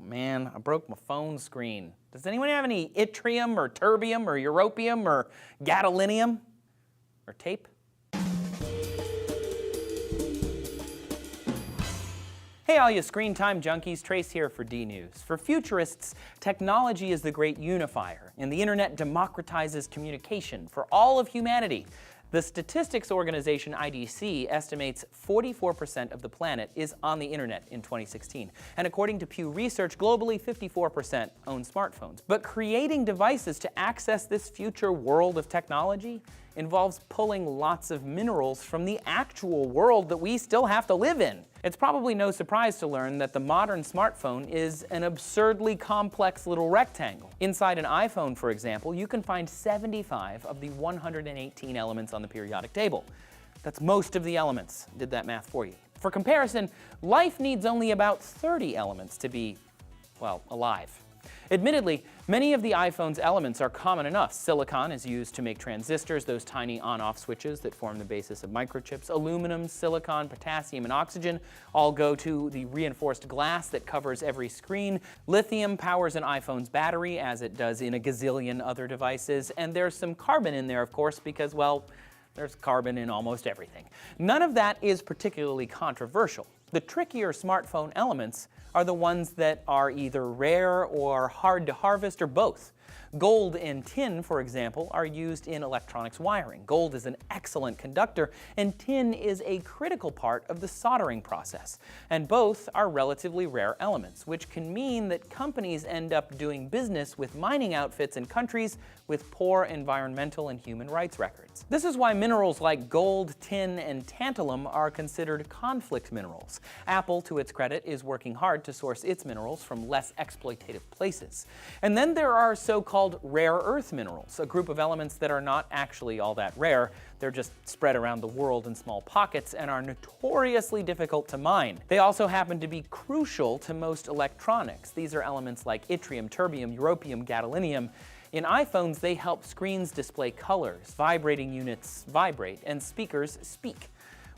Man, I broke my phone screen. Does anyone have any yttrium or terbium or europium or gadolinium or tape? Hey all you screen time junkies, Trace here for DNews. For futurists, technology is the great unifier, and the internet democratizes communication for all of humanity. The statistics organization IDC estimates 44% of the planet is on the internet in 2016. And according to Pew Research, globally 54% own smartphones. But creating devices to access this future world of technology involves pulling lots of minerals from the actual world that we still have to live in. It's probably no surprise to learn that the modern smartphone is an absurdly complex little rectangle. Inside an iPhone, for example, you can find 75 of the 118 elements on the periodic table. That's most of the elements. Did that math for you. For comparison, life needs only about 30 elements to be, well, alive. Admittedly, many of the iPhone's elements are common enough. Silicon is used to make transistors, those tiny on-off switches that form the basis of microchips. Aluminum, silicon, potassium, and oxygen all go to the reinforced glass that covers every screen. Lithium powers an iPhone's battery, as it does in a gazillion other devices. And there's some carbon in there, of course, because, well, there's carbon in almost everything. None of that is particularly controversial. The trickier smartphone elements are the ones that are either rare or hard to harvest or both. Gold and tin, for example, are used in electronics wiring. Gold is an excellent conductor, and tin is a critical part of the soldering process. And both are relatively rare elements, which can mean that companies end up doing business with mining outfits in countries with poor environmental and human rights records. This is why minerals like gold, tin, and tantalum are considered conflict minerals. Apple, to its credit, is working hard to source its minerals from less exploitative places. And then there are so-called rare earth minerals, a group of elements that are not actually all that rare. They're just spread around the world in small pockets and are notoriously difficult to mine. They also happen to be crucial to most electronics. These are elements like yttrium, terbium, europium, gadolinium. In iPhones, they help screens display colors, vibrating units vibrate, and speakers speak.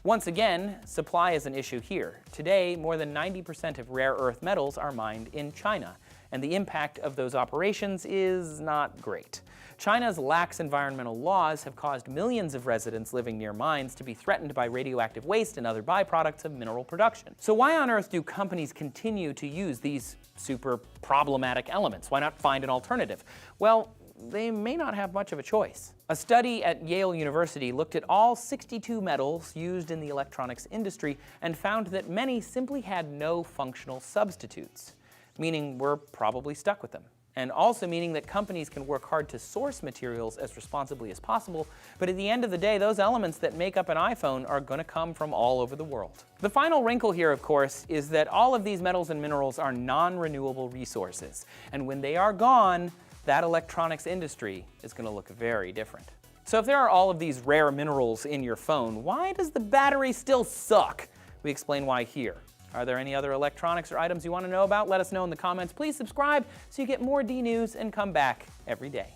Once again, supply is an issue here. Today, more than 90% of rare earth metals are mined in China, and the impact of those operations is not great. China's lax environmental laws have caused millions of residents living near mines to be threatened by radioactive waste and other byproducts of mineral production. So why on earth do companies continue to use these super problematic elements? Why not find an alternative? Well, they may not have much of a choice. A study at Yale University looked at all 62 metals used in the electronics industry and found that many simply had no functional substitutes, meaning we're probably stuck with them. And also meaning that companies can work hard to source materials as responsibly as possible, but at the end of the day, those elements that make up an iPhone are going to come from all over the world. The final wrinkle here, of course, is that all of these metals and minerals are non-renewable resources, and when they are gone, that electronics industry is going to look very different. So if there are all of these rare minerals in your phone, why does the battery still suck? We explain why here. Are there any other electronics or items you want to know about? Let us know in the comments. Please subscribe so you get more DNews and come back every day.